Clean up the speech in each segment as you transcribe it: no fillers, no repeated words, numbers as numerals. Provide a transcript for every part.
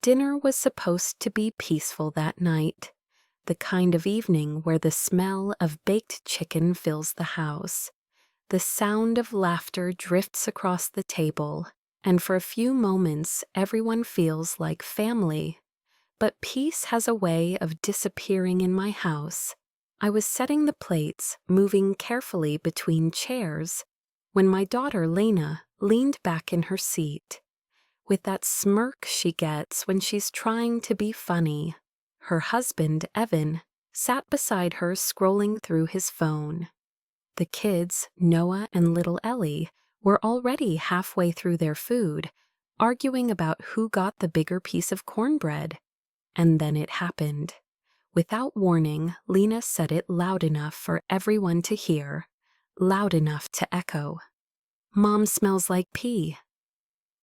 Dinner was supposed to be peaceful that night, the kind of evening where the smell of baked chicken fills the house. The sound of laughter drifts across the table, and for a few moments everyone feels like family. But peace has a way of disappearing in my house. I was setting the plates, moving carefully between chairs, when my daughter Lena leaned back in her seat. With that smirk she gets when she's trying to be funny, her husband, Evan, sat beside her scrolling through his phone. The kids, Noah and little Ellie, were already halfway through their food, arguing about who got the bigger piece of cornbread. And then it happened. Without warning, Lena said it loud enough for everyone to hear, loud enough to echo. "Mom smells like pee."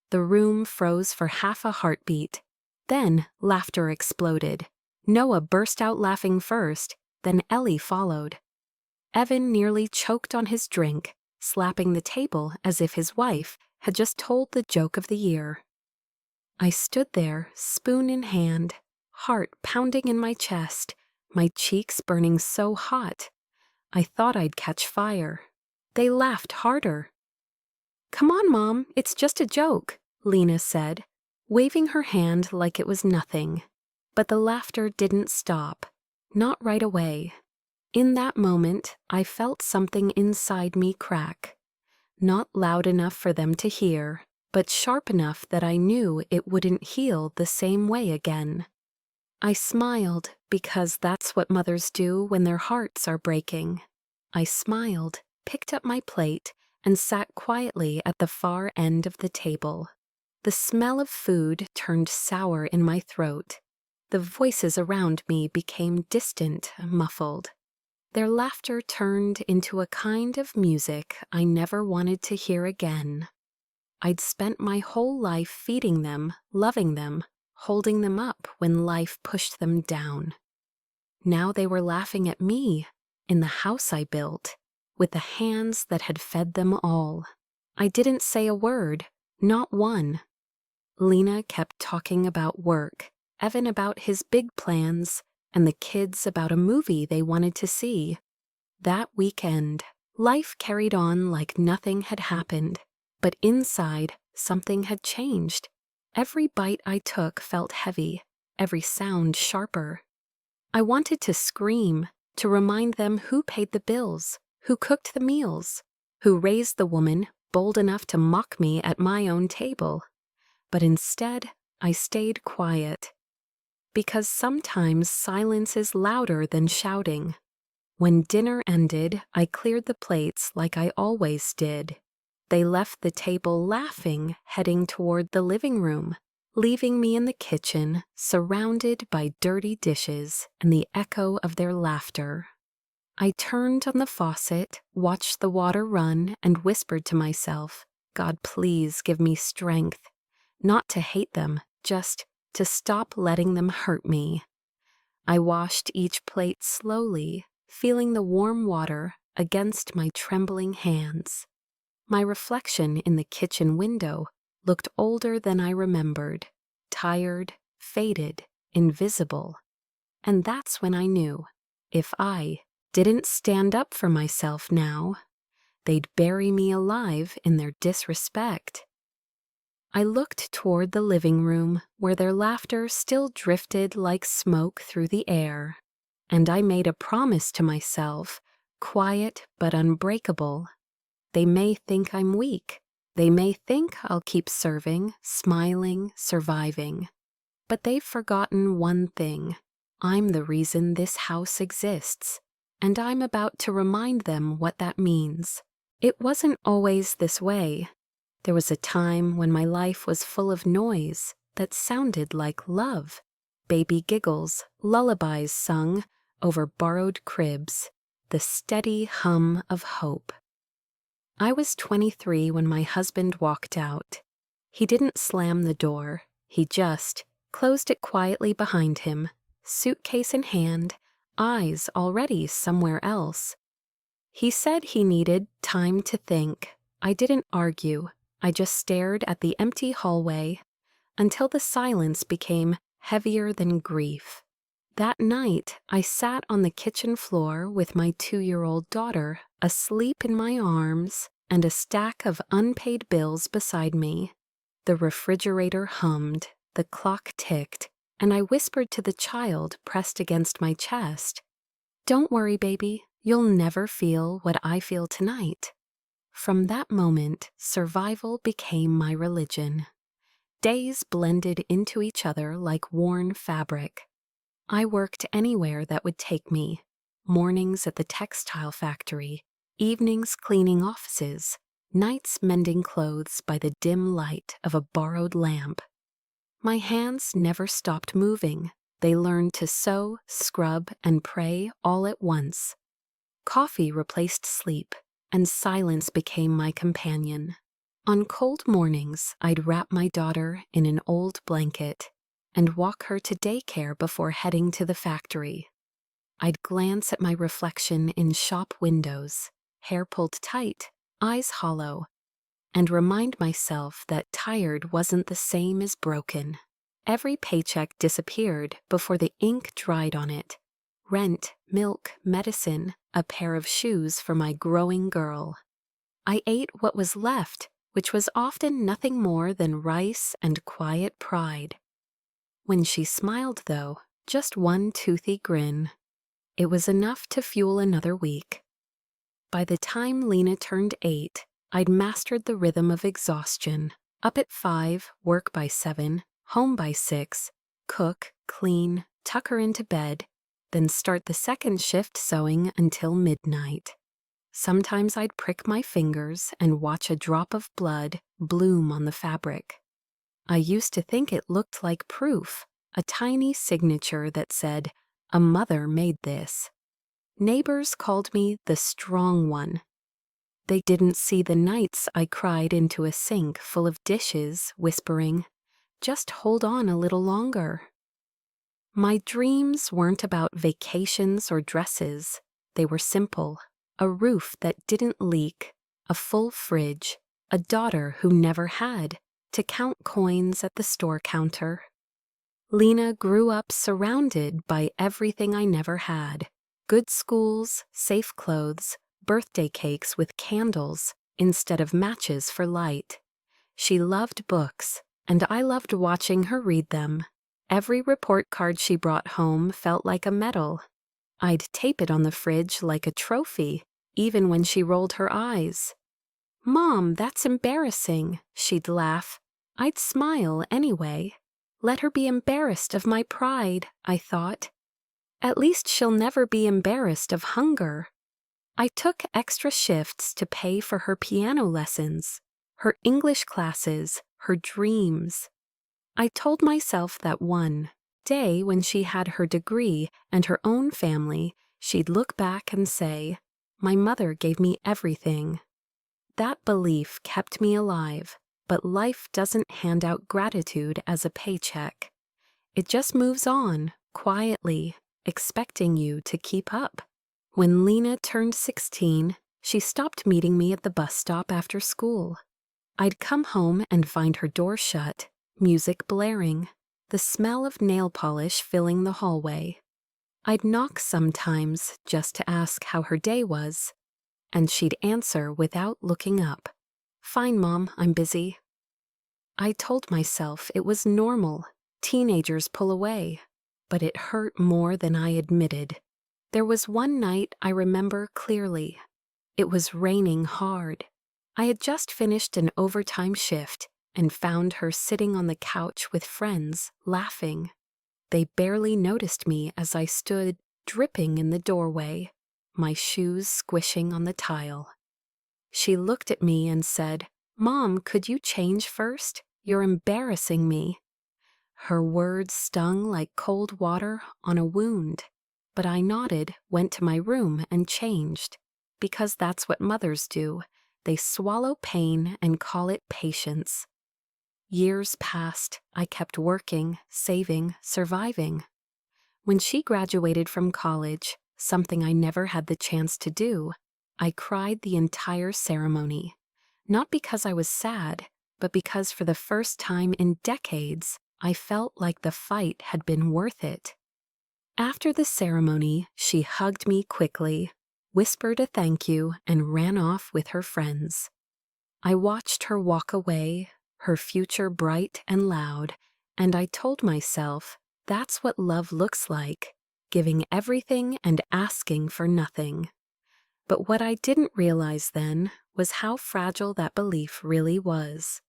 The room froze for half a heartbeat. Then laughter exploded. Noah burst out laughing first, then Ellie followed. Evan nearly choked on his drink, slapping the table as if his wife had just told the joke of the year. I stood there, spoon in hand, heart pounding in my chest, my cheeks burning so hot. I thought I'd catch fire. They laughed harder. "Come on, Mom, it's just a joke," Lena said, waving her hand like it was nothing. But the laughter didn't stop, not right away. In that moment, I felt something inside me crack. Not loud enough for them to hear, but sharp enough that I knew it wouldn't heal the same way again. I smiled because that's what mothers do when their hearts are breaking. I smiled, picked up my plate, and sat quietly at the far end of the table. The smell of food turned sour in my throat. The voices around me became distant, muffled. Their laughter turned into a kind of music I never wanted to hear again. I'd spent my whole life feeding them, loving them, holding them up when life pushed them down. Now they were laughing at me, in the house I built, with the hands that had fed them all. I didn't say a word, not one. Lena kept talking about work, Evan about his big plans, and the kids about a movie they wanted to see. That weekend, life carried on like nothing had happened, but inside, something had changed. Every bite I took felt heavy, every sound sharper. I wanted to scream, to remind them who paid the bills, who cooked the meals, who raised the woman bold enough to mock me at my own table. But instead, I stayed quiet. Because sometimes silence is louder than shouting. When dinner ended, I cleared the plates like I always did. They left the table laughing, heading toward the living room, leaving me in the kitchen, surrounded by dirty dishes and the echo of their laughter. I turned on the faucet, watched the water run, and whispered to myself, "God, please give me strength. Not to hate them, just to stop letting them hurt me." I washed each plate slowly, feeling the warm water against my trembling hands. My reflection in the kitchen window looked older than I remembered, tired, faded, invisible. And that's when I knew, if I didn't stand up for myself now, they'd bury me alive in their disrespect. I looked toward the living room where their laughter still drifted like smoke through the air, and I made a promise to myself, quiet but unbreakable. They may think I'm weak. They may think I'll keep serving, smiling, surviving. But they've forgotten one thing. I'm the reason this house exists, and I'm about to remind them what that means. It wasn't always this way. There was a time when my life was full of noise that sounded like love. Baby giggles, lullabies sung over borrowed cribs, the steady hum of hope. I was 23 when my husband walked out. He didn't slam the door, he just closed it quietly behind him, suitcase in hand, eyes already somewhere else. He said he needed time to think. I didn't argue. I just stared at the empty hallway, until the silence became heavier than grief. That night, I sat on the kitchen floor with my 2-year-old daughter asleep in my arms and a stack of unpaid bills beside me. The refrigerator hummed, the clock ticked, and I whispered to the child pressed against my chest, "Don't worry, baby, you'll never feel what I feel tonight." From that moment, survival became my religion. Days blended into each other like worn fabric. I worked anywhere that would take me. Mornings at the textile factory, evenings cleaning offices, nights mending clothes by the dim light of a borrowed lamp. My hands never stopped moving. They learned to sew, scrub, and pray all at once. Coffee replaced sleep, and silence became my companion. On cold mornings, I'd wrap my daughter in an old blanket and walk her to daycare before heading to the factory. I'd glance at my reflection in shop windows, hair pulled tight, eyes hollow, and remind myself that tired wasn't the same as broken. Every paycheck disappeared before the ink dried on it. Rent, milk, medicine, a pair of shoes for my growing girl. I ate what was left, which was often nothing more than rice and quiet pride. When she smiled, though, just one toothy grin. It was enough to fuel another week. By the time Lena turned 8, I'd mastered the rhythm of exhaustion. Up at 5, work by 7, home by 6, cook, clean, tuck her into bed, then start the second shift sewing until midnight. Sometimes I'd prick my fingers and watch a drop of blood bloom on the fabric. I used to think it looked like proof, a tiny signature that said, "A mother made this." Neighbors called me the strong one. They didn't see the nights I cried into a sink full of dishes, whispering, "Just hold on a little longer." My dreams weren't about vacations or dresses. They were simple. A roof that didn't leak, a full fridge, a daughter who never had to count coins at the store counter. Lena grew up surrounded by everything I never had. Good schools, safe clothes, birthday cakes with candles instead of matches for light. She loved books, and I loved watching her read them. Every report card she brought home felt like a medal. I'd tape it on the fridge like a trophy, even when she rolled her eyes. "Mom, that's embarrassing," she'd laugh. I'd smile anyway. Let her be embarrassed of my pride, I thought. At least she'll never be embarrassed of hunger. I took extra shifts to pay for her piano lessons, her English classes, her dreams. I told myself that one day when she had her degree and her own family, she'd look back and say, "My mother gave me everything." That belief kept me alive, but life doesn't hand out gratitude as a paycheck. It just moves on, quietly, expecting you to keep up. When Lena turned 16, she stopped meeting me at the bus stop after school. I'd come home and find her door shut, music blaring, the smell of nail polish filling the hallway. I'd knock sometimes just to ask how her day was, and she'd answer without looking up. "Fine, Mom, I'm busy." I told myself it was normal. Teenagers pull away, but it hurt more than I admitted. There was one night I remember clearly. It was raining hard. I had just finished an overtime shift and found her sitting on the couch with friends, laughing. They barely noticed me as I stood, dripping in the doorway, my shoes squishing on the tile. She looked at me and said, "Mom, could you change first? You're embarrassing me." Her words stung like cold water on a wound, but I nodded, went to my room, and changed, because that's what mothers do. They swallow pain and call it patience. Years passed. I kept working, saving, surviving. When she graduated from college, something I never had the chance to do, I cried the entire ceremony. Not because I was sad, but because for the first time in decades, I felt like the fight had been worth it. After the ceremony, she hugged me quickly, whispered a thank you, and ran off with her friends. I watched her walk away, her future bright and loud, and I told myself, that's what love looks like, giving everything and asking for nothing. But what I didn't realize then was how fragile that belief really was.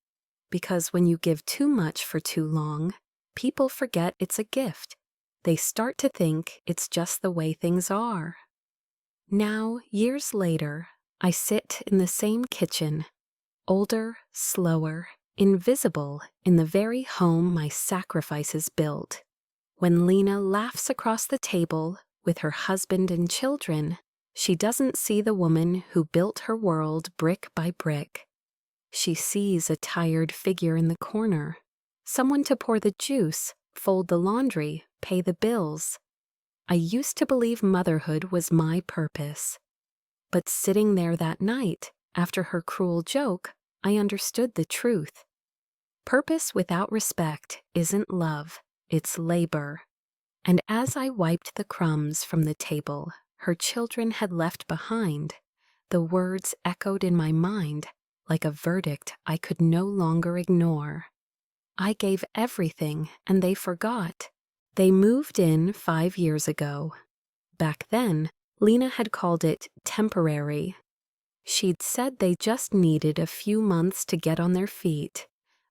Because when you give too much for too long, people forget it's a gift. They start to think it's just the way things are. Now, years later, I sit in the same kitchen, older, slower, invisible in the very home my sacrifices built. When Lena laughs across the table with her husband and children, she doesn't see the woman who built her world brick by brick. She sees a tired figure in the corner, someone to pour the juice, fold the laundry, pay the bills. I used to believe motherhood was my purpose. But sitting there that night, after her cruel joke, I understood the truth. Purpose without respect isn't love, it's labor. And as I wiped the crumbs from the table her children had left behind, the words echoed in my mind like a verdict I could no longer ignore. I gave everything and they forgot. They moved in 5 years ago. Back then, Lena had called it temporary. She'd said they just needed a few months to get on their feet,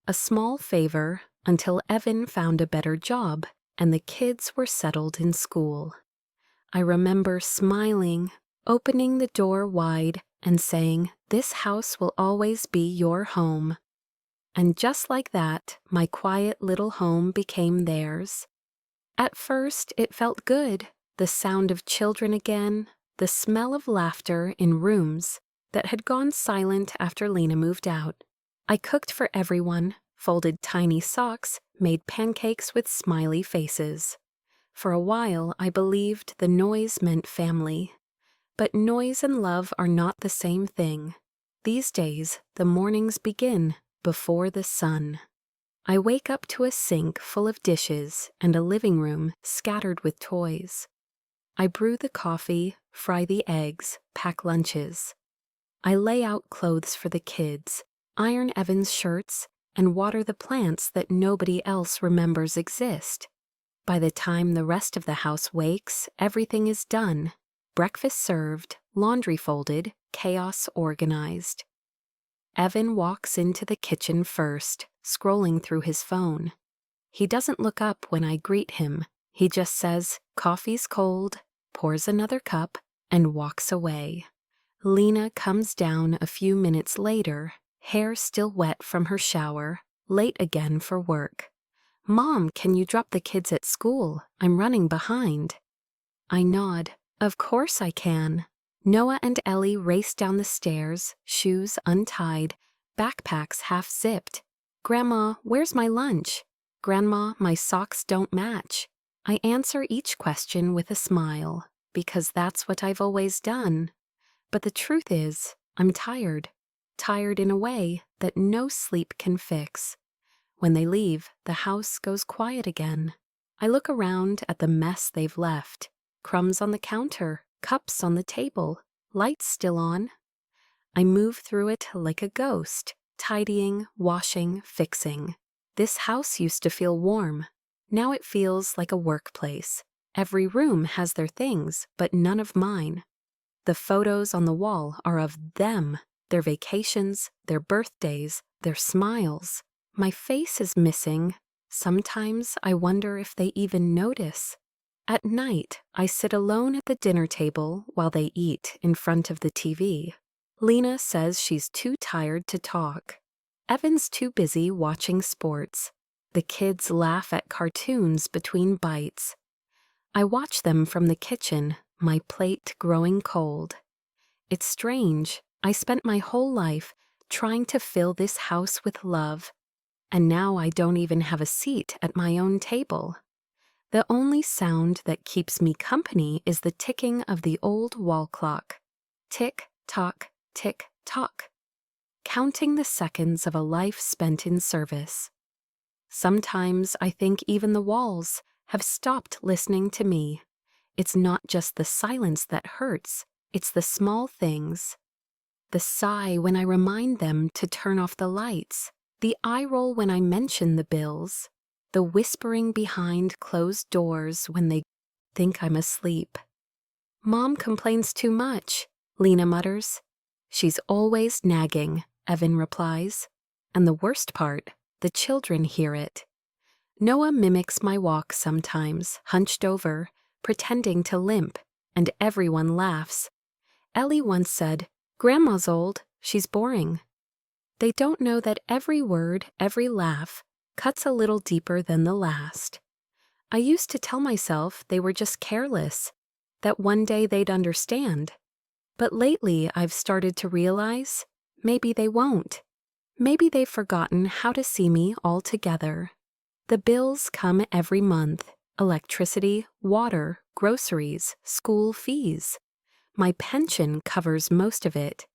a small favor until Evan found a better job and the kids were settled in school. I remember smiling, opening the door wide and saying, "This house will always be your home." And just like that, my quiet little home became theirs. At first, it felt good, the sound of children again, the smell of laughter in rooms that had gone silent after Lena moved out. I cooked for everyone, folded tiny socks, made pancakes with smiley faces. For a while, I believed the noise meant family. But noise and love are not the same thing. These days, the mornings begin before the sun. I wake up to a sink full of dishes and a living room scattered with toys. I brew the coffee, fry the eggs, pack lunches. I lay out clothes for the kids, iron Evan's shirts, and water the plants that nobody else remembers exist. By the time the rest of the house wakes, everything is done. Breakfast served, laundry folded, chaos organized. Evan walks into the kitchen first, scrolling through his phone. He doesn't look up when I greet him. He just says, "Coffee's cold," pours another cup, and walks away. Lena comes down a few minutes later, hair still wet from her shower, late again for work. "Mom, can you drop the kids at school? I'm running behind." I nod. Of course I can. Noah and Ellie race down the stairs, shoes untied, backpacks half-zipped. "Grandma, where's my lunch?" "Grandma, my socks don't match." I answer each question with a smile, because that's what I've always done. But the truth is, I'm tired. Tired in a way that no sleep can fix. When they leave, the house goes quiet again. I look around at the mess they've left. Crumbs on the counter, cups on the table, lights still on. I move through it like a ghost, tidying, washing, fixing. This house used to feel warm. Now it feels like a workplace. Every room has their things, but none of mine. The photos on the wall are of them, their vacations, their birthdays, their smiles. My face is missing. Sometimes I wonder if they even notice. At night, I sit alone at the dinner table while they eat in front of the TV. Lena says she's too tired to talk. Evan's too busy watching sports. The kids laugh at cartoons between bites. I watch them from the kitchen, my plate growing cold. It's strange. I spent my whole life trying to fill this house with love, and now I don't even have a seat at my own table. The only sound that keeps me company is the ticking of the old wall clock. Tick, tock, tick, tock. counting the seconds of a life spent in service. Sometimes I think even the walls have stopped listening to me. It's not just the silence that hurts, it's the small things. The sigh when I remind them to turn off the lights, the eye roll when I mention the bills, the whispering behind closed doors when they think I'm asleep. Mom complains too much, Lena mutters. She's always nagging, Evan replies. And the worst part, the children hear it. Noah mimics my walk sometimes, hunched over, pretending to limp, and everyone laughs. Ellie once said, "Grandma's old, she's boring." They don't know that every word, every laugh, cuts a little deeper than the last. I used to tell myself they were just careless, that one day they'd understand. But lately I've started to realize maybe they won't. Maybe they've forgotten how to see me altogether. The bills come every month: electricity, water, groceries, school fees. My pension covers most of it.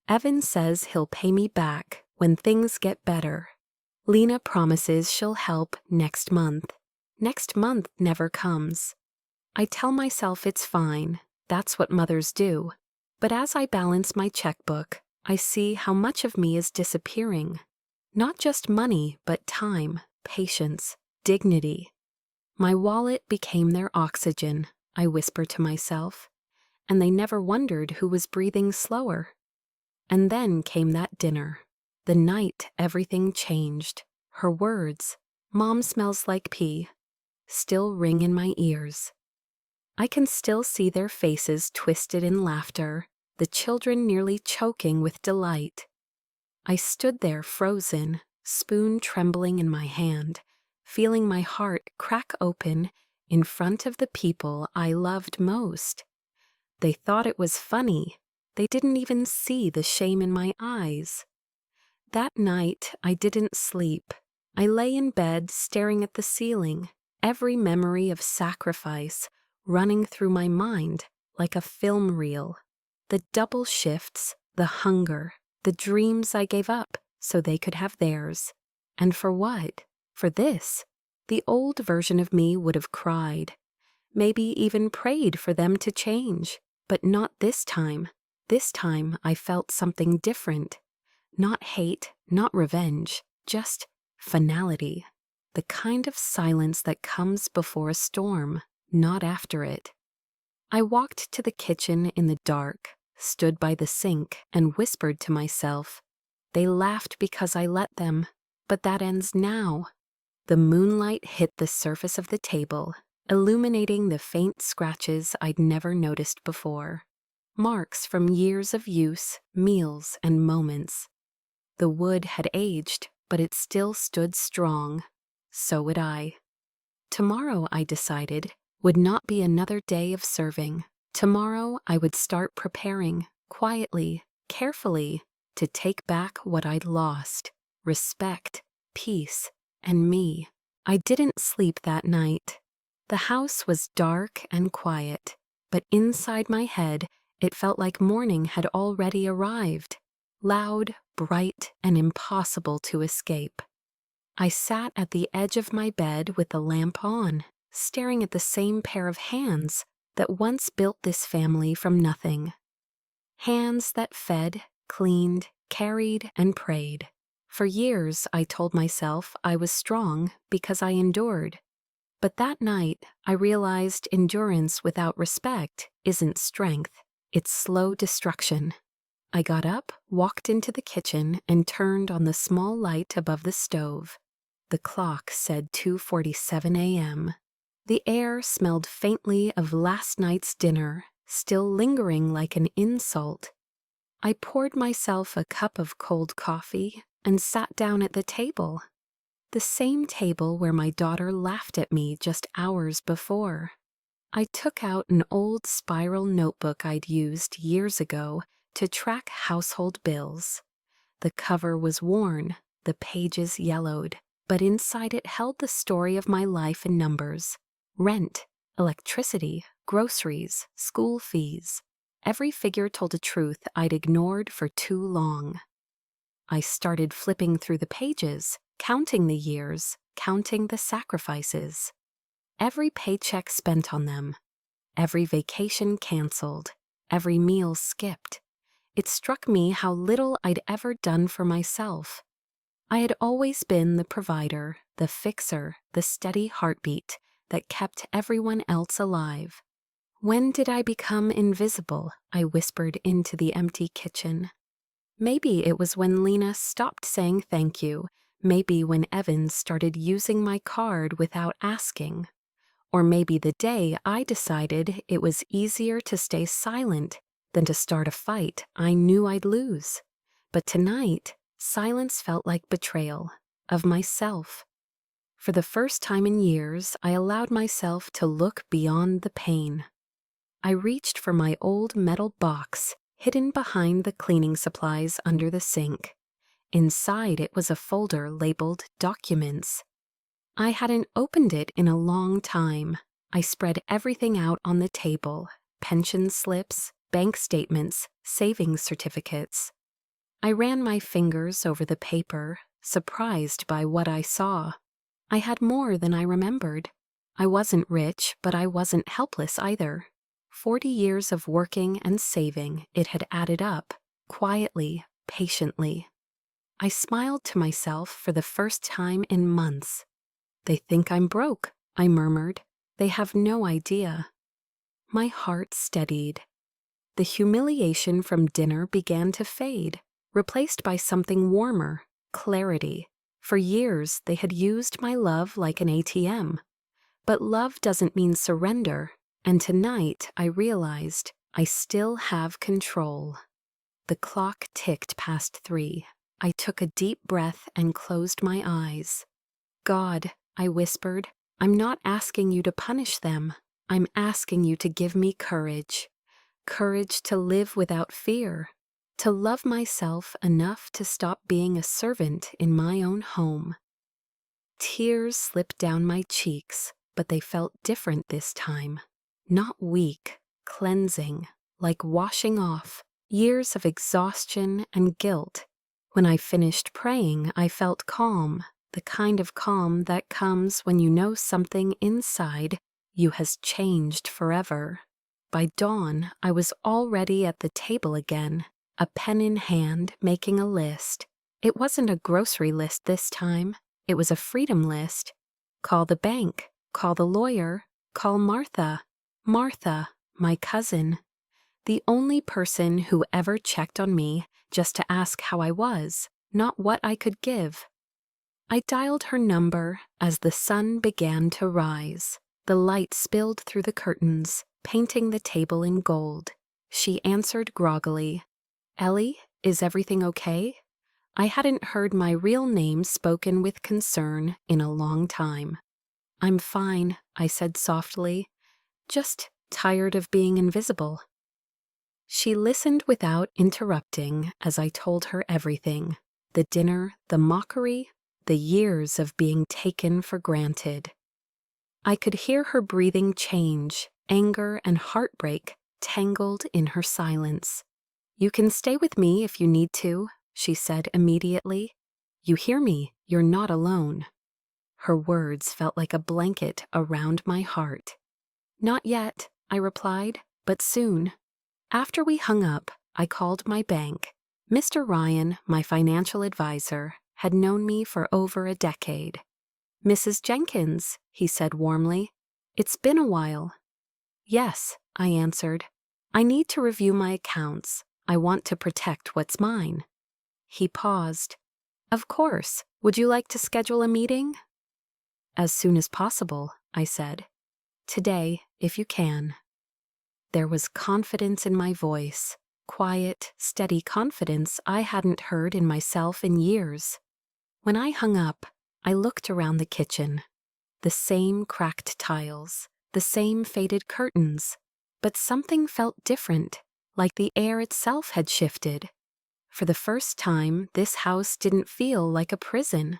Evan says he'll pay me back when things get better. Lena promises she'll help next month. Next month never comes. I tell myself it's fine, that's what mothers do. But as I balance my checkbook, I see how much of me is disappearing. Not just money, but time, patience, dignity. My wallet became their oxygen, I whisper to myself, and they never wondered who was breathing slower. And then came that dinner. The night everything changed. Her words, "Mom smells like pee," still ring in my ears. I can still see their faces twisted in laughter, the children nearly choking with delight. I stood there frozen, spoon trembling in my hand, feeling my heart crack open in front of the people I loved most. They thought it was funny. They didn't even see the shame in my eyes. That night, I didn't sleep. I lay in bed staring at the ceiling, every memory of sacrifice running through my mind like a film reel. The double shifts, the hunger, the dreams I gave up so they could have theirs. And for what? For this. The old version of me would have cried, maybe even prayed for them to change. But not this time. This time I felt something different. Not hate, not revenge, just finality. The kind of silence that comes before a storm, not after it. I walked to the kitchen in the dark, stood by the sink, and whispered to myself. They laughed because I let them, but that ends now. The moonlight hit the surface of the table, illuminating the faint scratches I'd never noticed before. Marks from years of use, meals, and moments. The wood had aged, but it still stood strong. So would I. Tomorrow, I decided, would not be another day of serving. Tomorrow, I would start preparing, quietly, carefully, to take back what I'd lost: respect, peace, and me. I didn't sleep that night. The house was dark and quiet, but inside my head, it felt like morning had already arrived. Loud, bright, and impossible to escape. I sat at the edge of my bed with the lamp on, staring at the same pair of hands that once built this family from nothing. Hands that fed, cleaned, carried, and prayed. For years, I told myself I was strong because I endured. But that night, I realized endurance without respect isn't strength. It's slow destruction. I got up, walked into the kitchen, and turned on the small light above the stove. The clock said 2:47 a.m. The air smelled faintly of last night's dinner, still lingering like an insult. I poured myself a cup of cold coffee and sat down at the table. The same table where my daughter laughed at me just hours before. I took out an old spiral notebook I'd used years ago to track household bills. The cover was worn, the pages yellowed, but inside it held the story of my life in numbers. Rent, electricity, groceries, school fees. Every figure told a truth I'd ignored for too long. I started flipping through the pages, counting the years, counting the sacrifices. Every paycheck spent on them, every vacation canceled, every meal skipped. It struck me how little I'd ever done for myself. I had always been the provider, the fixer, the steady heartbeat that kept everyone else alive. When did I become invisible? I whispered into the empty kitchen. Maybe it was when Lena stopped saying thank you. Maybe when Evan started using my card without asking. Or maybe the day I decided it was easier to stay silent than to start a fight I knew I'd lose. But tonight, silence felt like betrayal of myself. For the first time in years, I allowed myself to look beyond the pain. I reached for my old metal box, hidden behind the cleaning supplies under the sink. Inside it was a folder labeled Documents. I hadn't opened it in a long time. I spread everything out on the table: pension slips, bank statements, savings certificates. I ran my fingers over the paper, surprised by what I saw. I had more than I remembered. I wasn't rich, but I wasn't helpless either. 40 years of working and saving, it had added up, quietly, patiently. I smiled to myself for the first time in months. "They think I'm broke," I murmured. "They have no idea." My heart steadied. The humiliation from dinner began to fade, replaced by something warmer, clarity. For years, they had used my love like an ATM. But love doesn't mean surrender, and tonight I realized I still have control. The clock ticked past 3. I took a deep breath and closed my eyes. "God," I whispered, "I'm not asking you to punish them. I'm asking you to give me courage. Courage to live without fear. To love myself enough to stop being a servant in my own home." Tears slipped down my cheeks, but they felt different this time. Not weak, cleansing, like washing off years of exhaustion and guilt. When I finished praying, I felt calm, the kind of calm that comes when you know something inside you has changed forever. By dawn, I was already at the table again, a pen in hand, making a list. It wasn't a grocery list this time. It was a freedom list. Call the bank, call the lawyer, call Martha. Martha, my cousin. The only person who ever checked on me just to ask how I was, not what I could give. I dialed her number as the sun began to rise. The light spilled through the curtains, painting the table in gold. She answered groggily. "Ellie, is everything okay?" I hadn't heard my real name spoken with concern in a long time. "I'm fine," I said softly. "Just tired of being invisible." She listened without interrupting as I told her everything: the dinner, the mockery, the years of being taken for granted. I could hear her breathing change, anger and heartbreak tangled in her silence. "You can stay with me if you need to," she said immediately. "You hear me, you're not alone." Her words felt like a blanket around my heart. "Not yet," I replied, "but soon." After we hung up, I called my bank. Mr. Ryan, my financial advisor, had known me for over a decade. "Mrs. Jenkins," he said warmly, "it's been a while." "Yes," I answered. "I need to review my accounts. I want to protect what's mine." He paused. "Of course. Would you like to schedule a meeting?" "As soon as possible," I said. "Today, if you can." There was confidence in my voice, quiet, steady confidence I hadn't heard in myself in years. When I hung up, I looked around the kitchen. The same cracked tiles, the same faded curtains, but something felt different, like the air itself had shifted. For the first time, this house didn't feel like a prison.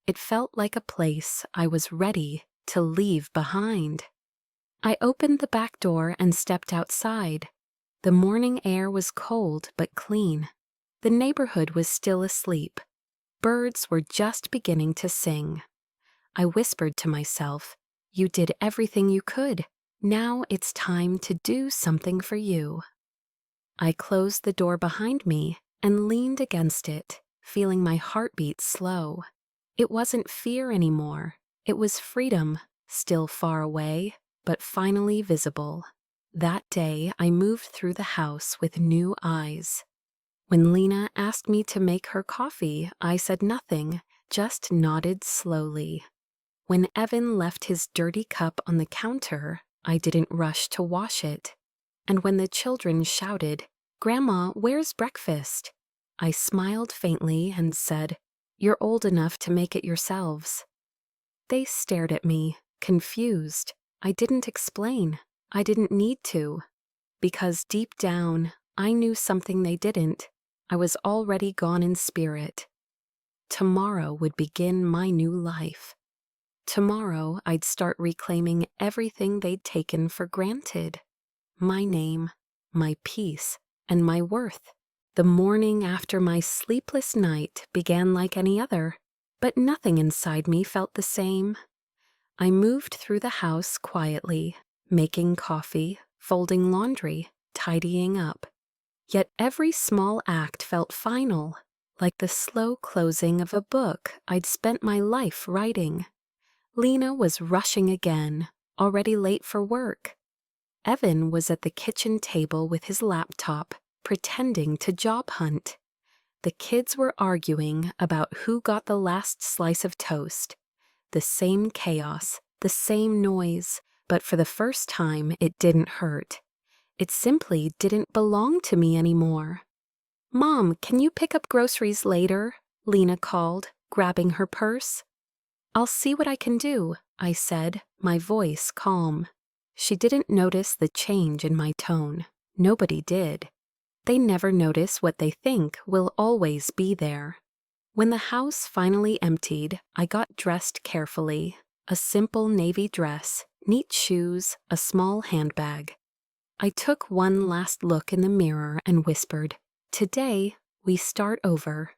It felt like a place I was ready to leave behind. I opened the back door and stepped outside. The morning air was cold but clean. The neighborhood was still asleep. Birds were just beginning to sing. I whispered to myself, "You did everything you could. Now it's time to do something for you." I closed the door behind me and leaned against it, feeling my heartbeat slow. It wasn't fear anymore. It was freedom, still far away, but finally visible. That day, I moved through the house with new eyes. When Lena asked me to make her coffee, I said nothing, just nodded slowly. When Evan left his dirty cup on the counter, I didn't rush to wash it. And when the children shouted, "Grandma, where's breakfast?" I smiled faintly and said, "You're old enough to make it yourselves." They stared at me, confused. I didn't explain. I didn't need to. Because deep down, I knew something they didn't. I was already gone in spirit. Tomorrow would begin my new life. Tomorrow, I'd start reclaiming everything they'd taken for granted. My name, my peace, and my worth. The morning after my sleepless night began like any other, but nothing inside me felt the same. I moved through the house quietly, making coffee, folding laundry, tidying up. Yet every small act felt final, like the slow closing of a book I'd spent my life writing. Lena was rushing again, already late for work. Evan was at the kitchen table with his laptop, pretending to job hunt. The kids were arguing about who got the last slice of toast. The same chaos, the same noise, but for the first time it didn't hurt. It simply didn't belong to me anymore. "Mom, can you pick up groceries later?" Lena called, grabbing her purse. "I'll see what I can do," I said, my voice calm. She didn't notice the change in my tone. Nobody did. They never notice what they think will always be there. When the house finally emptied, I got dressed carefully. A simple navy dress, neat shoes, a small handbag. I took one last look in the mirror and whispered, "Today, we start over."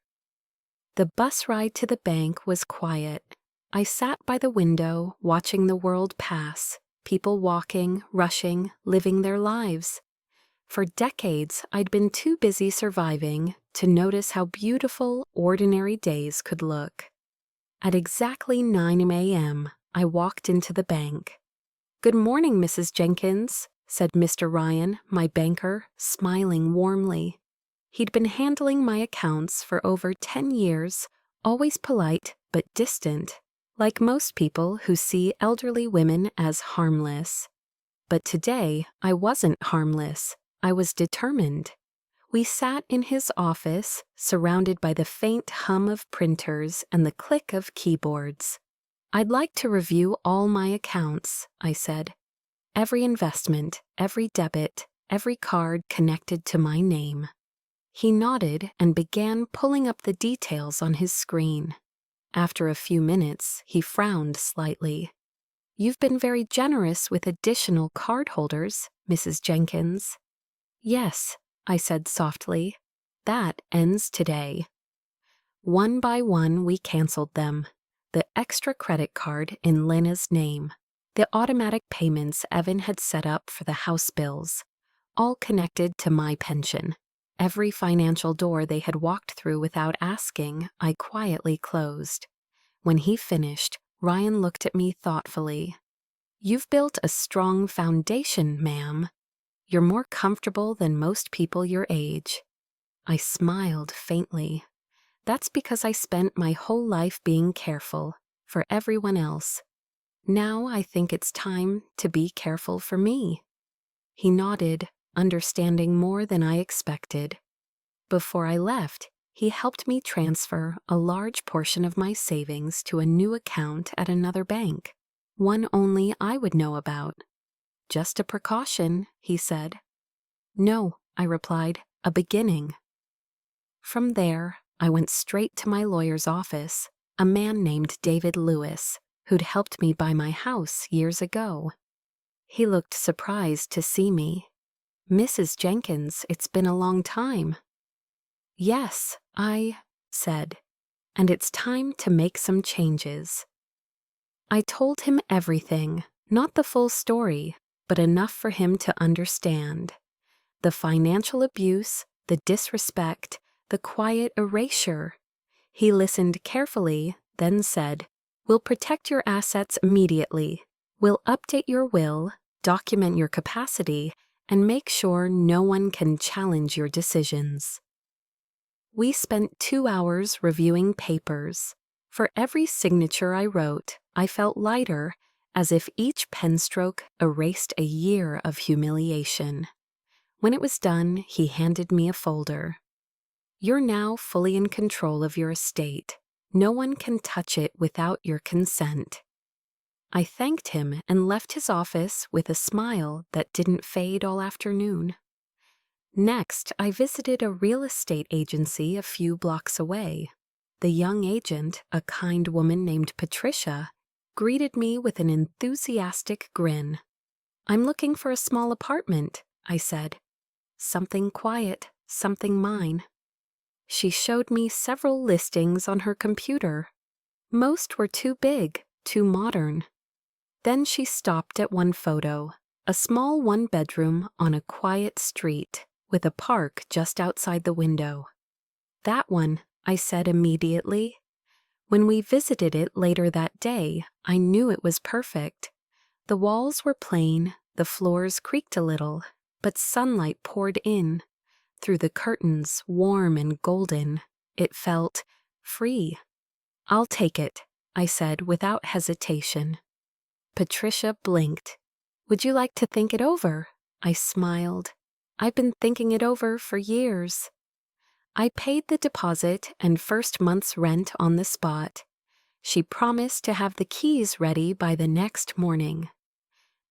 The bus ride to the bank was quiet. I sat by the window, watching the world pass, people walking, rushing, living their lives. For decades, I'd been too busy surviving to notice how beautiful ordinary days could look. At exactly 9 a.m., I walked into the bank. "Good morning, Mrs. Jenkins," said Mr. Ryan, my banker, smiling warmly. He'd been handling my accounts for over 10 years, always polite but distant, like most people who see elderly women as harmless. But today, I wasn't harmless. I was determined. We sat in his office, surrounded by the faint hum of printers and the click of keyboards. "I'd like to review all my accounts," I said. "Every investment, every debit, every card connected to my name." He nodded and began pulling up the details on his screen. After a few minutes, he frowned slightly. "You've been very generous with additional cardholders, Mrs. Jenkins." "Yes," I said softly. "That ends today." One by one, we canceled them. The extra credit card in Lena's name, the automatic payments Evan had set up for the house bills, all connected to my pension. Every financial door they had walked through without asking, I quietly closed. When he finished, Ryan looked at me thoughtfully. "You've built a strong foundation, ma'am. You're more comfortable than most people your age." I smiled faintly. "That's because I spent my whole life being careful for everyone else. Now I think it's time to be careful for me." He nodded, understanding more than I expected. Before I left, he helped me transfer a large portion of my savings to a new account at another bank, one only I would know about. "Just a precaution," he said. "No," I replied, "a beginning." From there, I went straight to my lawyer's office, a man named David Lewis, who'd helped me buy my house years ago. He looked surprised to see me. "Mrs. Jenkins, it's been a long time." Yes, I said, and it's time to make some changes. I told him everything, not the full story, but enough for him to understand. The financial abuse, the disrespect, the quiet erasure. He listened carefully, then said, "We'll protect your assets immediately. We'll update your will, document your capacity, and make sure no one can challenge your decisions." We spent 2 hours reviewing papers. For every signature I wrote, I felt lighter, as if each pen stroke erased a year of humiliation. When it was done, he handed me a folder. "You're now fully in control of your estate. No one can touch it without your consent." I thanked him and left his office with a smile that didn't fade all afternoon. Next, I visited a real estate agency a few blocks away. The young agent, a kind woman named Patricia, greeted me with an enthusiastic grin. "I'm looking for a small apartment," I said. "Something quiet, something mine." She showed me several listings on her computer. Most were too big, too modern. Then she stopped at one photo, a small one-bedroom on a quiet street, with a park just outside the window. "That one," I said immediately. When we visited it later that day, I knew it was perfect. The walls were plain, the floors creaked a little, but sunlight poured in. Through the curtains, warm and golden, it felt free. "I'll take it," I said without hesitation. Patricia blinked. "Would you like to think it over?" I smiled. "I've been thinking it over for years." I paid the deposit and first month's rent on the spot. She promised to have the keys ready by the next morning.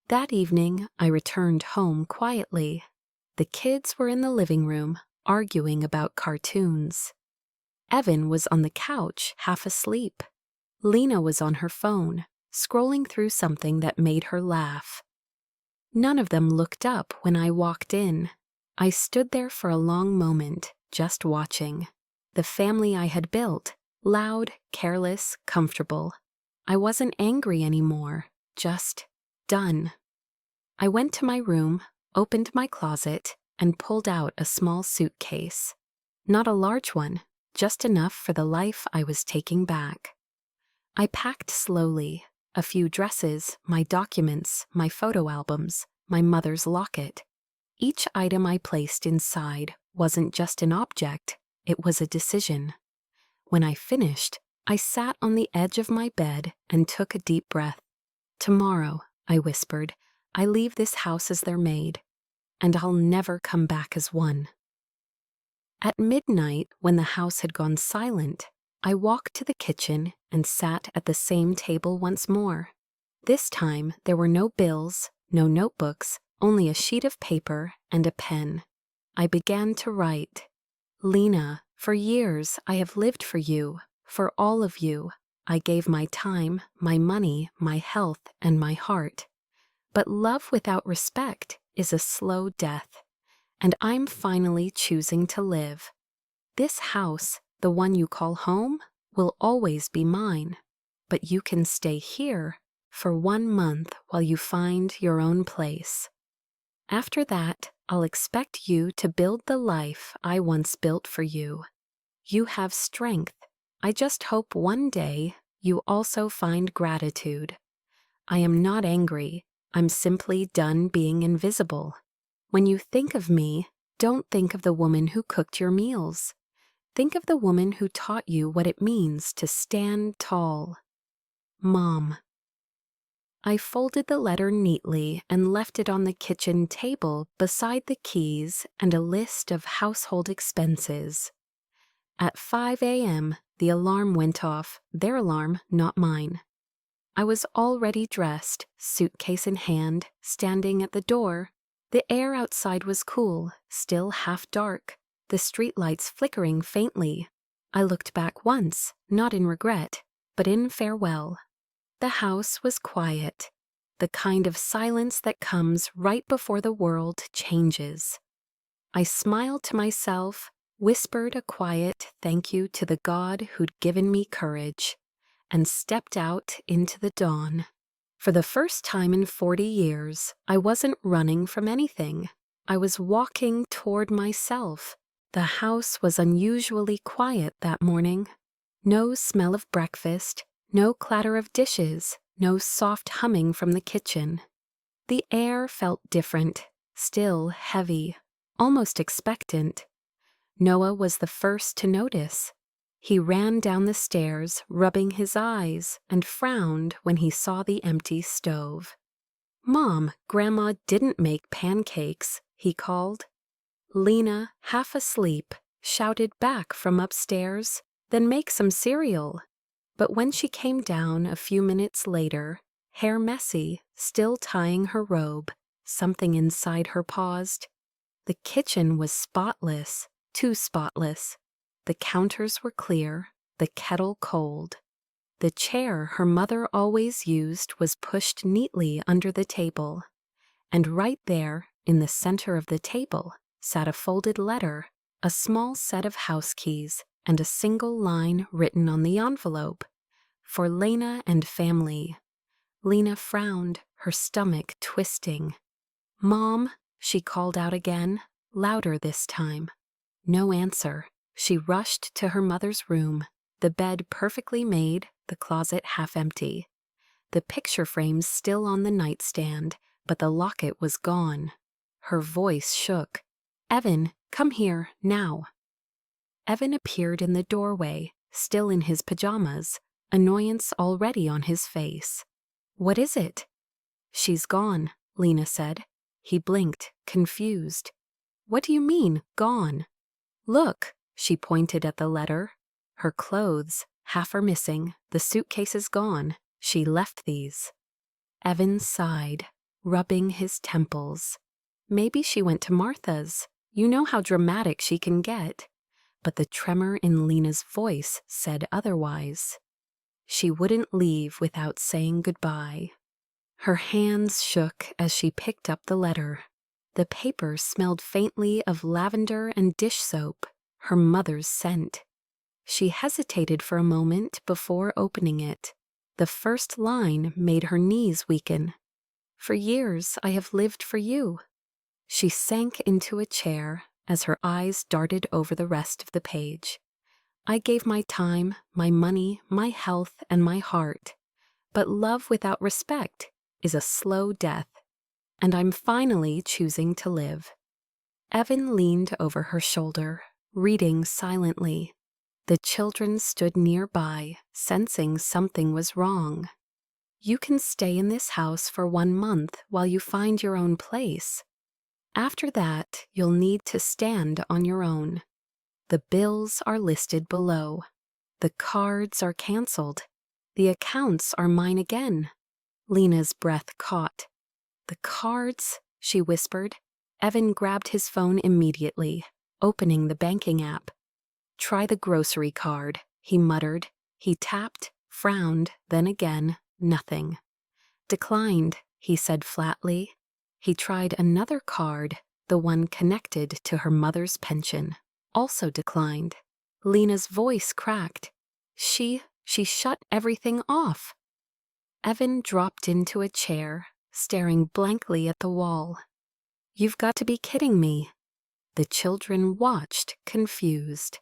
That evening, I returned home quietly. The kids were in the living room, arguing about cartoons. Evan was on the couch, half asleep. Lena was on her phone, scrolling through something that made her laugh. None of them looked up when I walked in. I stood there for a long moment, just watching. The family I had built, loud, careless, comfortable. I wasn't angry anymore, just done. I went to my room, opened my closet, and pulled out a small suitcase. Not a large one, just enough for the life I was taking back. I packed slowly. A few dresses, my documents, my photo albums, my mother's locket. Each item I placed inside wasn't just an object, it was a decision. When I finished, I sat on the edge of my bed and took a deep breath. "Tomorrow," I whispered, "I leave this house as their maid, and I'll never come back as one." At midnight, when the house had gone silent, I walked to the kitchen and sat at the same table once more. This time, there were no bills, no notebooks, only a sheet of paper and a pen. I began to write. "Lena, for years I have lived for you, for all of you. I gave my time, my money, my health, and my heart. But love without respect is a slow death, and I'm finally choosing to live. This house, the one you call home, will always be mine, but you can stay here for 1 month while you find your own place. After that, I'll expect you to build the life I once built for you. You have strength. I just hope one day you also find gratitude. I am not angry. I'm simply done being invisible. When you think of me, don't think of the woman who cooked your meals. Think of the woman who taught you what it means to stand tall. Mom." I folded the letter neatly and left it on the kitchen table beside the keys and a list of household expenses. At 5 a.m., the alarm went off, their alarm, not mine. I was already dressed, suitcase in hand, standing at the door. The air outside was cool, still half dark, the streetlights flickering faintly. I looked back once, not in regret, but in farewell. The house was quiet, the kind of silence that comes right before the world changes. I smiled to myself, whispered a quiet thank you to the God who'd given me courage, and stepped out into the dawn. For the first time in 40 years, I wasn't running from anything. I was walking toward myself. The house was unusually quiet that morning. No smell of breakfast, no clatter of dishes, no soft humming from the kitchen. The air felt different, still heavy, almost expectant. Noah was the first to notice. He ran down the stairs, rubbing his eyes, and frowned when he saw the empty stove. "Mom, Grandma didn't make pancakes," he called. Lena, half asleep, shouted back from upstairs, "Then make some cereal." But when she came down a few minutes later, hair messy, still tying her robe, something inside her paused. The kitchen was spotless, too spotless. The counters were clear, the kettle cold. The chair her mother always used was pushed neatly under the table. And right there, in the center of the table, sat a folded letter, a small set of house keys, and a single line written on the envelope. "For Lena and family." Lena frowned, her stomach twisting. "Mom," she called out again, louder this time. No answer. She rushed to her mother's room, the bed perfectly made, the closet half empty. The picture frames still on the nightstand, but the locket was gone. Her voice shook. "Evan, come here, now." Evan appeared in the doorway, still in his pajamas, annoyance already on his face. "What is it?" "She's gone," Lena said. He blinked, confused. "What do you mean, gone?" "Look," she pointed at the letter. "Her clothes, half are missing, the suitcase is gone. She left these." Evan sighed, rubbing his temples. "Maybe she went to Martha's. You know how dramatic she can get." But the tremor in Lena's voice said otherwise. She wouldn't leave without saying goodbye. Her hands shook as she picked up the letter. The paper smelled faintly of lavender and dish soap, her mother's scent. She hesitated for a moment before opening it. The first line made her knees weaken. "For years I have lived for you." She sank into a chair as her eyes darted over the rest of the page. "I gave my time, my money, my health, and my heart. But love without respect is a slow death. And I'm finally choosing to live." Evan leaned over her shoulder, reading silently. The children stood nearby, sensing something was wrong. "You can stay in this house for 1 month while you find your own place. After that, you'll need to stand on your own. The bills are listed below. The cards are canceled. The accounts are mine again." Lena's breath caught. "The cards?" she whispered. Evan grabbed his phone immediately, opening the banking app. "Try the grocery card," he muttered. He tapped, frowned, then again, nothing. "Declined," he said flatly. He tried another card, the one connected to her mother's pension. Also declined. Lena's voice cracked. She shut everything off." Evan dropped into a chair, staring blankly at the wall. "You've got to be kidding me." The children watched, confused.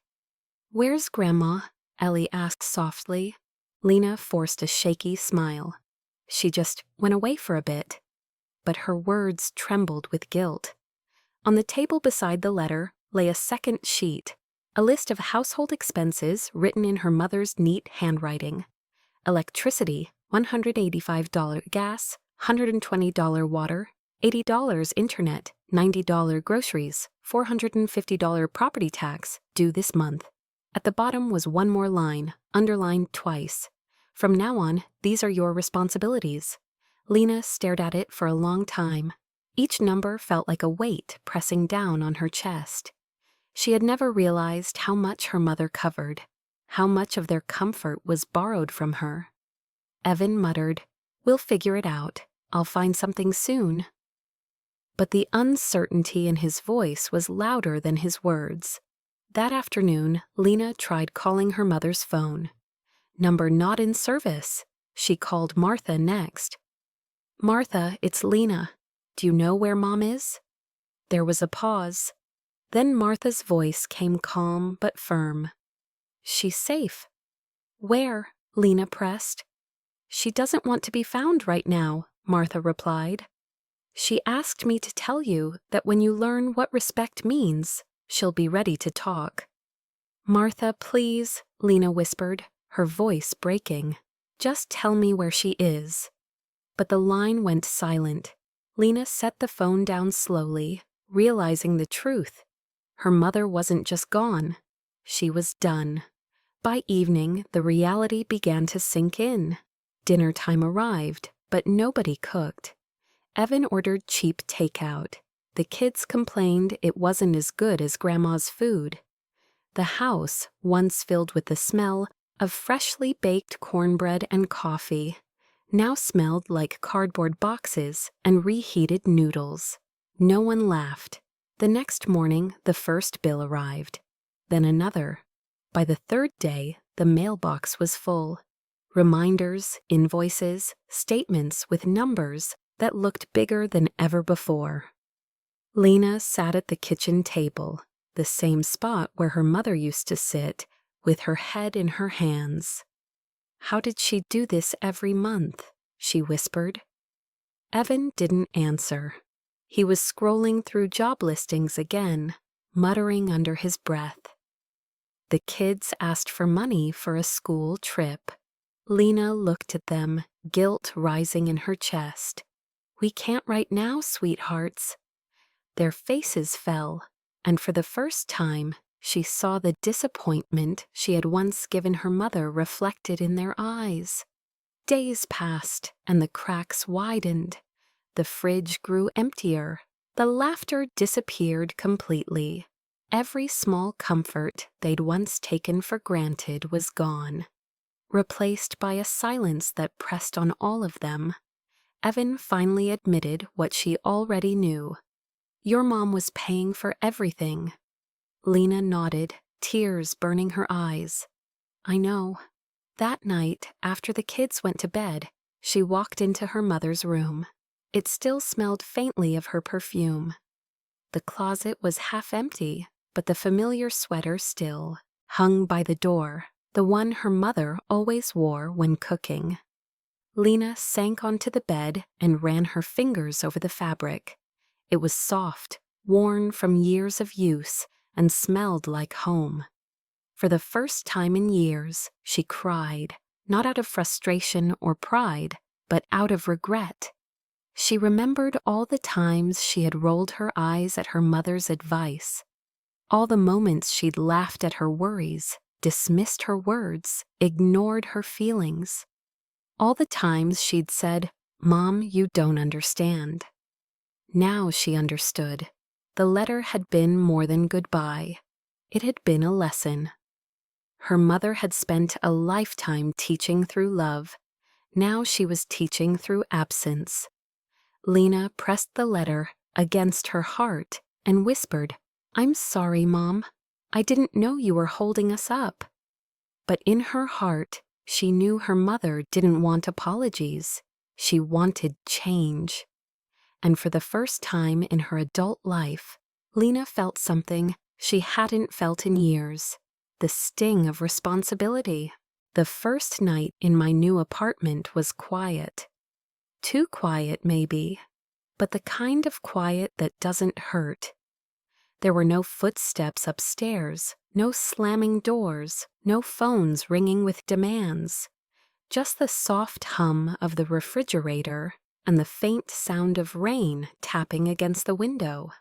"Where's Grandma?" Ellie asked softly. Lena forced a shaky smile. "She just went away for a bit." But her words trembled with guilt. On the table beside the letter lay a second sheet, a list of household expenses written in her mother's neat handwriting. Electricity, $185 gas, $120 water, $80 internet, $90 groceries, $450 property tax, due this month. At the bottom was one more line, underlined twice. "From now on, these are your responsibilities." Lena stared at it for a long time. Each number felt like a weight pressing down on her chest. She had never realized how much her mother covered, how much of their comfort was borrowed from her. Evan muttered, "We'll figure it out. I'll find something soon." But the uncertainty in his voice was louder than his words. That afternoon, Lena tried calling her mother's phone. Number not in service. She called Martha next. "Martha, it's Lena. Do you know where Mom is?" There was a pause. Then Martha's voice came calm but firm. "She's safe." "Where?" Lena pressed. "She doesn't want to be found right now," Martha replied. "She asked me to tell you that when you learn what respect means, she'll be ready to talk." "Martha, please," Lena whispered, her voice breaking. "Just tell me where she is." But the line went silent. Lena set the phone down slowly, realizing the truth. Her mother wasn't just gone. She was done. By evening, the reality began to sink in. Dinner time arrived, but nobody cooked. Evan ordered cheap takeout. The kids complained it wasn't as good as Grandma's food. The house, once filled with the smell of freshly baked cornbread and coffee, now smelled like cardboard boxes and reheated noodles. No one laughed. The next morning, the first bill arrived. Then another. By the third day, the mailbox was full. Reminders, invoices, statements with numbers that looked bigger than ever before. Lena sat at the kitchen table, the same spot where her mother used to sit, with her head in her hands. How did she do this every month? She whispered. Evan didn't answer. He was scrolling through job listings again, muttering under his breath. The kids asked for money for a school trip. Lena looked at them, guilt rising in her chest. "We can't right now, sweethearts." Their faces fell, and for the first time, she saw the disappointment she had once given her mother reflected in their eyes. Days passed, and the cracks widened. The fridge grew emptier. The laughter disappeared completely. Every small comfort they'd once taken for granted was gone, replaced by a silence that pressed on all of them. Evan finally admitted what she already knew. "Your mom was paying for everything." Lena nodded, tears burning her eyes. "I know." That night, after the kids went to bed, she walked into her mother's room. It still smelled faintly of her perfume. The closet was half empty, but the familiar sweater still hung by the door, the one her mother always wore when cooking. Lena sank onto the bed and ran her fingers over the fabric. It was soft, worn from years of use, and smelled like home. For the first time in years, she cried, not out of frustration or pride, but out of regret. She remembered all the times she had rolled her eyes at her mother's advice, all the moments she'd laughed at her worries, dismissed her words, ignored her feelings, all the times she'd said, "Mom, you don't understand." Now she understood. The letter had been more than goodbye. It had been a lesson. Her mother had spent a lifetime teaching through love. Now she was teaching through absence. Lena pressed the letter against her heart and whispered, "I'm sorry, Mom. I didn't know you were holding us up." But in her heart, she knew her mother didn't want apologies. She wanted change. And for the first time in her adult life, Lena felt something she hadn't felt in years, the sting of responsibility. The first night in my new apartment was quiet. Too quiet, maybe, but the kind of quiet that doesn't hurt. There were no footsteps upstairs, no slamming doors, no phones ringing with demands. Just the soft hum of the refrigerator and the faint sound of rain tapping against the window.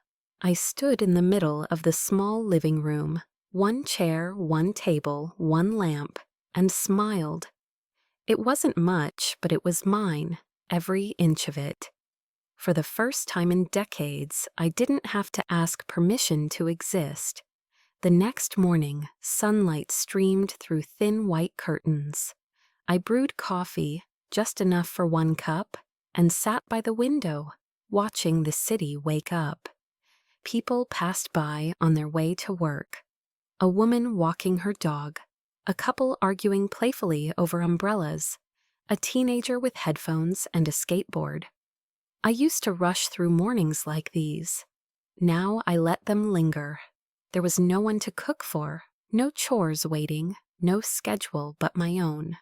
I stood in the middle of the small living room, one chair, one table, one lamp, and smiled. It wasn't much, but it was mine, every inch of it. For the first time in decades, I didn't have to ask permission to exist. The next morning, sunlight streamed through thin white curtains. I brewed coffee, just enough for one cup, and sat by the window, watching the city wake up. People passed by on their way to work. a woman walking her dog, a couple arguing playfully over umbrellas, a teenager with headphones and a skateboard. I used to rush through mornings like these. Now I let them linger. There was no one to cook for, no chores waiting, no schedule but my own.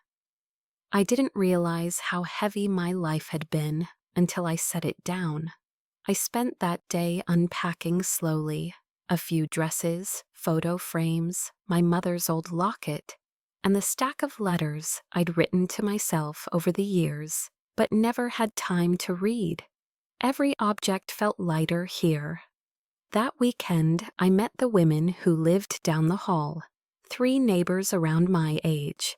I didn't realize how heavy my life had been until I set it down. I spent that day unpacking slowly. A few dresses, photo frames, my mother's old locket, and the stack of letters I'd written to myself over the years, but never had time to read. Every object felt lighter here. That weekend, I met the women who lived down the hall, 3 neighbors around my age.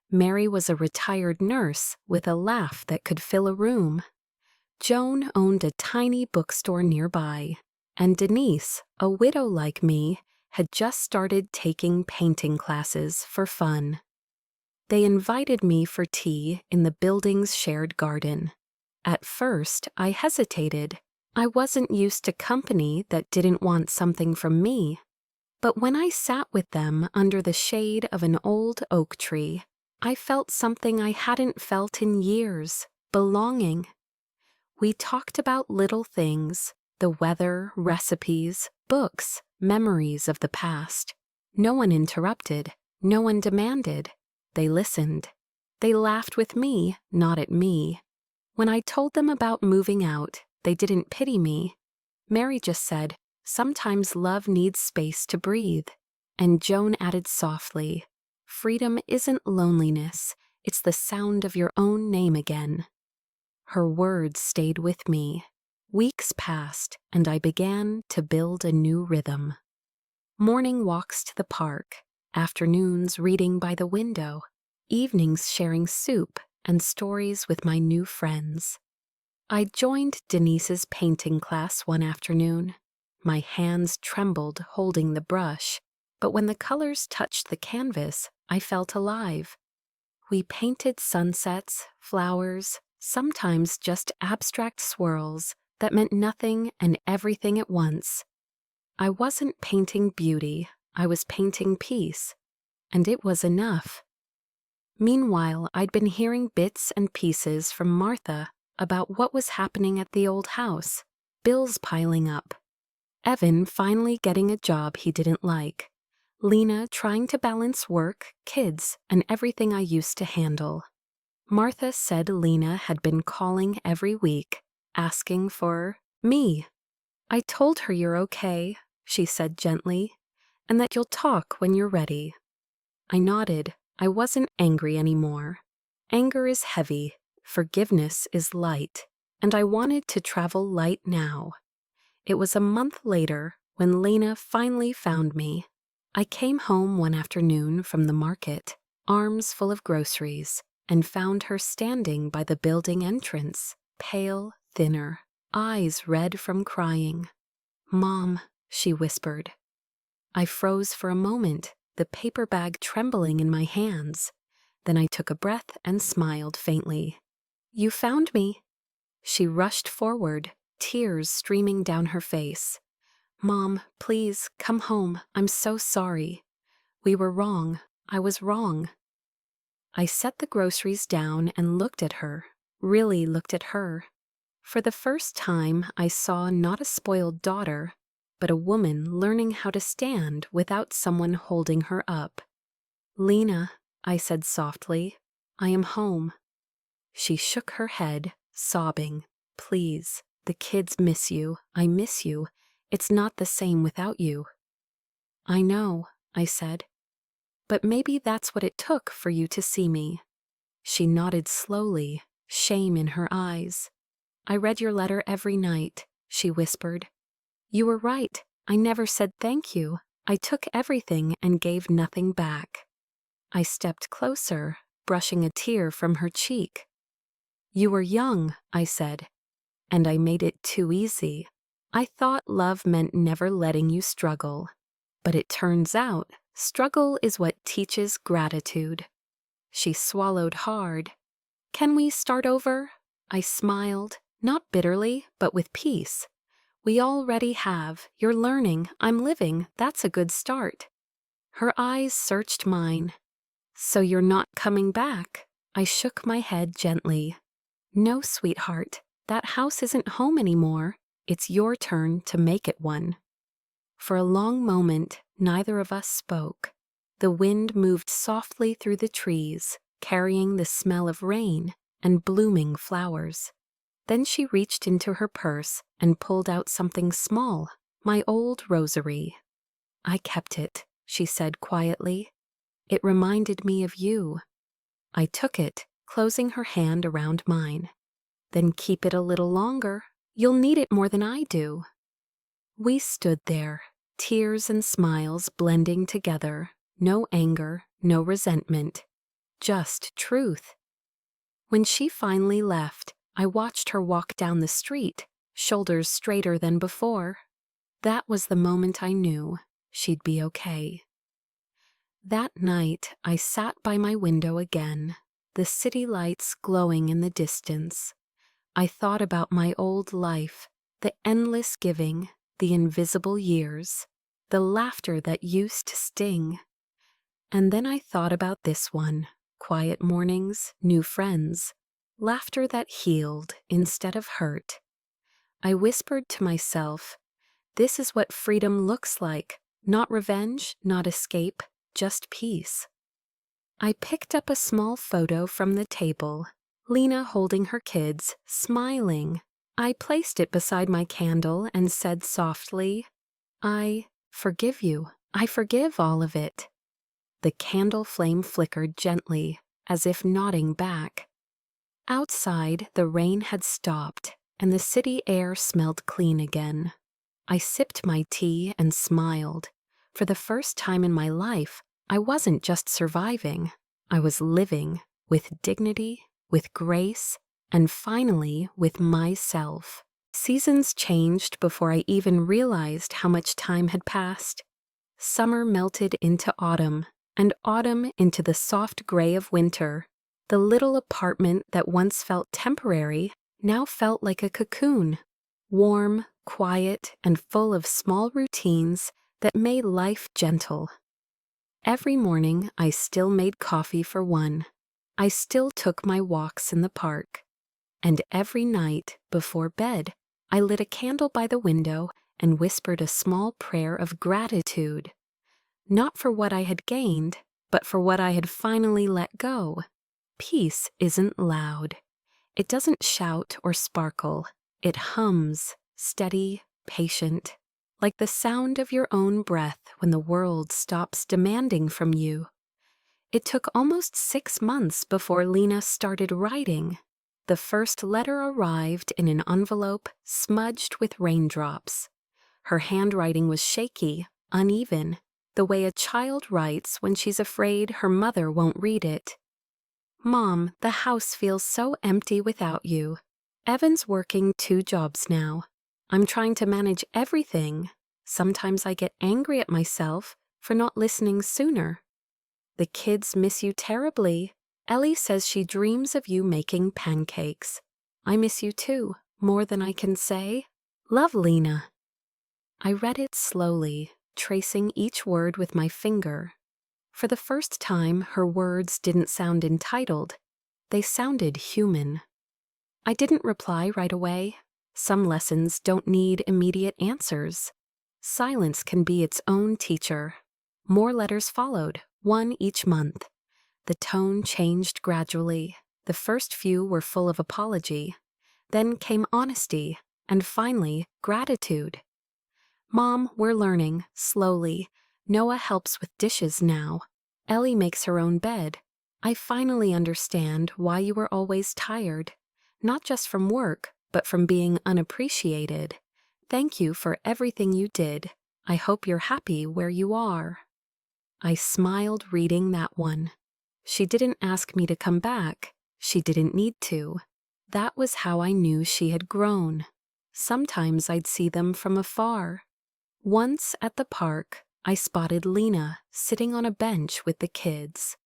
Mary was a retired nurse with a laugh that could fill a room. Joan owned a tiny bookstore nearby, and Denise, a widow like me, had just started taking painting classes for fun. They invited me for tea in the building's shared garden. At first, I hesitated. I wasn't used to company that didn't want something from me. But when I sat with them under the shade of an old oak tree, I felt something I hadn't felt in years: belonging. We talked about little things, the weather, recipes, books, memories of the past. No one interrupted, no one demanded. They listened. They laughed with me, not at me. When I told them about moving out, they didn't pity me. Mary just said, "Sometimes love needs space to breathe." And Joan added softly, "Freedom isn't loneliness, it's the sound of your own name again." Her words stayed with me. Weeks passed, and I began to build a new rhythm. Morning walks to the park, afternoons reading by the window, evenings sharing soup and stories with my new friends. I joined Denise's painting class one afternoon. My hands trembled holding the brush, but when the colors touched the canvas, I felt alive. We painted sunsets, flowers, sometimes just abstract swirls that meant nothing and everything at once. I wasn't painting beauty, I was painting peace, and it was enough. Meanwhile, I'd been hearing bits and pieces from Martha about what was happening at the old house, bills piling up, Evan finally getting a job he didn't like, Lena trying to balance work, kids, and everything I used to handle. Martha said Lena had been calling every week, asking for me. "I told her you're okay," she said gently, "and that you'll talk when you're ready." I nodded. I wasn't angry anymore. Anger is heavy, forgiveness is light, and I wanted to travel light now. It was a month later when Lena finally found me. I came home one afternoon from the market, arms full of groceries, and found her standing by the building entrance, pale, thinner, eyes red from crying. "Mom," she whispered. I froze for a moment, the paper bag trembling in my hands. Then I took a breath and smiled faintly. "You found me." She rushed forward, tears streaming down her face. "Mom, please, come home. I'm so sorry. We were wrong. I was wrong." I set the groceries down and looked at her, really looked at her. For the first time, I saw not a spoiled daughter, but a woman learning how to stand without someone holding her up. "Lena," I said softly, "I am home." She shook her head, sobbing. "Please, the kids miss you. I miss you. It's not the same without you." "I know," I said. "But maybe that's what it took for you to see me." She nodded slowly, shame in her eyes. "I read your letter every night," she whispered. "You were right. I never said thank you. I took everything and gave nothing back." I stepped closer, brushing a tear from her cheek. "You were young," I said, "and I made it too easy. I thought love meant never letting you struggle. But it turns out struggle is what teaches gratitude." She swallowed hard. "Can we start over?" I smiled, not bitterly, but with peace. "We already have. You're learning. I'm living. That's a good start." Her eyes searched mine. "So you're not coming back?" I shook my head gently. "No, sweetheart, that house isn't home anymore. It's your turn to make it one." For a long moment, neither of us spoke. The wind moved softly through the trees, carrying the smell of rain and blooming flowers. Then she reached into her purse and pulled out something small, my old rosary. "I kept it," she said quietly. "It reminded me of you." I took it, closing her hand around mine. "Then keep it a little longer. You'll need it more than I do." We stood there, tears and smiles blending together, no anger, no resentment, just truth. When she finally left, I watched her walk down the street, shoulders straighter than before. That was the moment I knew she'd be okay. That night, I sat by my window again, the city lights glowing in the distance. I thought about my old life, the endless giving, the invisible years, the laughter that used to sting. And then I thought about this one, quiet mornings, new friends, laughter that healed instead of hurt. I whispered to myself, this is what freedom looks like, not revenge, not escape, just peace. I picked up a small photo from the table, Lena holding her kids, smiling. I placed it beside my candle and said softly, "I forgive you. I forgive all of it." The candle flame flickered gently, as if nodding back. Outside, the rain had stopped, and the city air smelled clean again. I sipped my tea and smiled. For the first time in my life, I wasn't just surviving. I was living, with dignity, with grace, and finally with myself. Seasons changed before I even realized how much time had passed. Summer melted into autumn, and autumn into the soft gray of winter. The little apartment that once felt temporary now felt like a cocoon, warm, quiet, and full of small routines that made life gentle. Every morning, I still made coffee for one. I still took my walks in the park. And every night, before bed, I lit a candle by the window and whispered a small prayer of gratitude. Not for what I had gained, but for what I had finally let go. Peace isn't loud. It doesn't shout or sparkle. It hums, steady, patient, like the sound of your own breath when the world stops demanding from you. It took almost 6 months before Lena started writing. The first letter arrived in an envelope smudged with raindrops. Her handwriting was shaky, uneven, the way a child writes when she's afraid her mother won't read it. "Mom, the house feels so empty without you. Evan's working 2 jobs now. I'm trying to manage everything. Sometimes I get angry at myself for not listening sooner. The kids miss you terribly. Ellie says she dreams of you making pancakes. I miss you too, more than I can say. Love, Lena." I read it slowly, tracing each word with my finger. For the first time, her words didn't sound entitled. They sounded human. I didn't reply right away. Some lessons don't need immediate answers. Silence can be its own teacher. More letters followed, one each month. The tone changed gradually. The first few were full of apology. Then came honesty, and finally, gratitude. "Mom, we're learning, slowly. Noah helps with dishes now. Ellie makes her own bed. I finally understand why you were always tired. Not just from work, but from being unappreciated. Thank you for everything you did. I hope you're happy where you are." I smiled reading that one. She didn't ask me to come back. She didn't need to. That was how I knew she had grown. Sometimes I'd see them from afar. Once at the park, I spotted Lena sitting on a bench with the kids.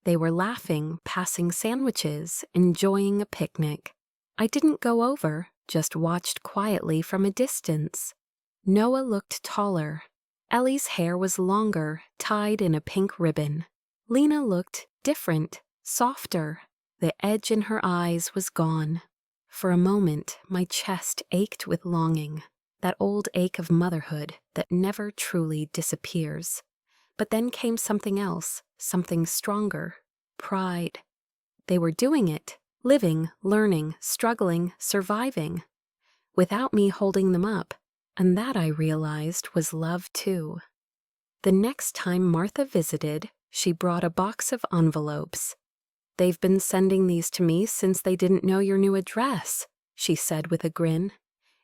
They were laughing, passing sandwiches, enjoying a picnic. I didn't go over, just watched quietly from a distance. Noah looked taller. Ellie's hair was longer, tied in a pink ribbon. Lena looked different, softer. The edge in her eyes was gone. For a moment, my chest ached with longing, that old ache of motherhood that never truly disappears. But then came something else, something stronger: pride. They were doing it, living, learning, struggling, surviving, without me holding them up, and that, I realized, was love too. The next time Martha visited, she brought a box of envelopes. "They've been sending these to me since they didn't know your new address," she said with a grin.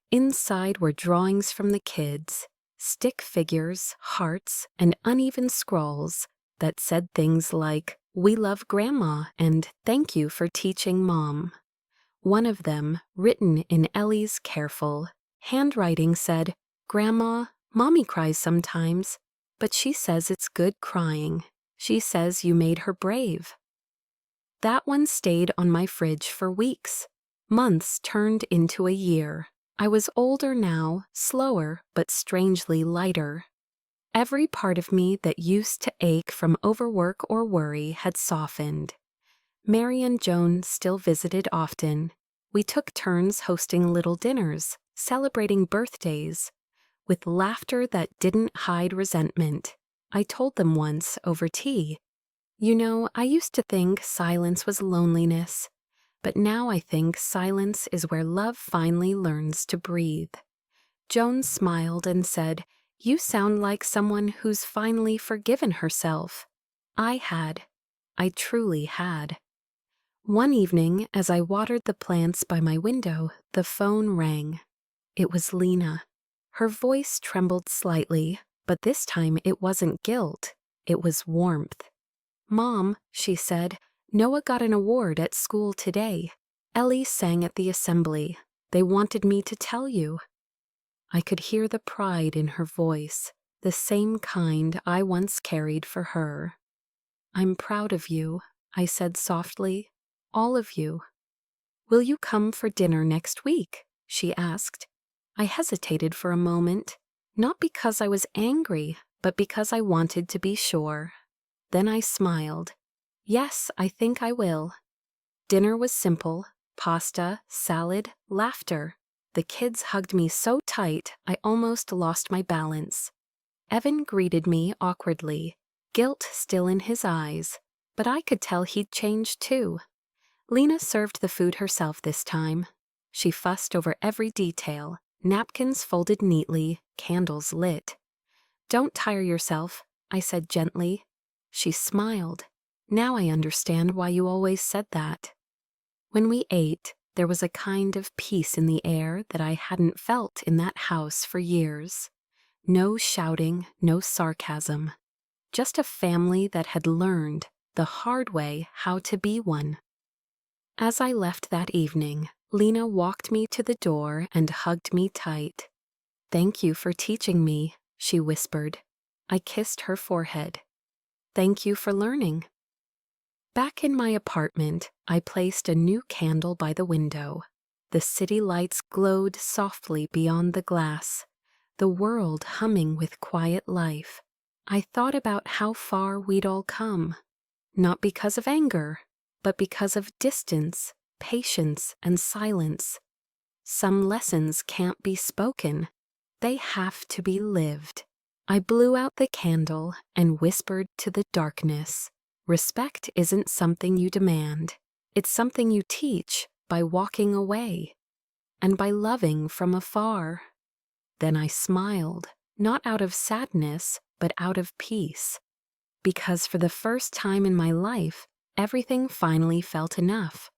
Inside were drawings from the kids, stick figures, hearts, and uneven scrawls that said things like, "We love Grandma," and "Thank you for teaching Mom." One of them, written in Ellie's careful handwriting, said, "Grandma, Mommy cries sometimes, but she says it's good crying. She says you made her brave." That one stayed on my fridge for weeks. Months turned into a year. I was older now, slower, but strangely lighter. Every part of me that used to ache from overwork or worry had softened. Mary and Joan still visited often. We took turns hosting little dinners, celebrating birthdays, with laughter that didn't hide resentment. I told them once over tea, "You know, I used to think silence was loneliness, but now I think silence is where love finally learns to breathe." Joan smiled and said, "You sound like someone who's finally forgiven herself." I had. I truly had. One evening, as I watered the plants by my window, the phone rang. It was Lena. Her voice trembled slightly, but this time it wasn't guilt, it was warmth. "Mom," she said, "Noah got an award at school today. Ellie sang at the assembly. They wanted me to tell you." I could hear the pride in her voice, the same kind I once carried for her. "I'm proud of you," I said softly. "All of you." "Will you come for dinner next week?" she asked. I hesitated for a moment, not because I was angry, but because I wanted to be sure. Then I smiled. "Yes, I think I will." Dinner was simple: pasta, salad, laughter. The kids hugged me so tight I almost lost my balance. Evan greeted me awkwardly, guilt still in his eyes, but I could tell he'd changed too. Lena served the food herself this time. She fussed over every detail, napkins folded neatly, candles lit. "Don't tire yourself," I said gently. She smiled. "Now I understand why you always said that." When we ate, there was a kind of peace in the air that I hadn't felt in that house for years. No shouting, no sarcasm. Just a family that had learned, the hard way, how to be one. As I left that evening, Lena walked me to the door and hugged me tight. "Thank you for teaching me," she whispered. I kissed her forehead. "Thank you for learning." Back in my apartment, I placed a new candle by the window. The city lights glowed softly beyond the glass, the world humming with quiet life. I thought about how far we'd all come, not because of anger, but because of distance, patience, and silence. Some lessons can't be spoken. They have to be lived. I blew out the candle and whispered to the darkness, "Respect isn't something you demand. It's something you teach by walking away and by loving from afar." Then I smiled, not out of sadness, but out of peace. Because for the first time in my life, everything finally felt enough.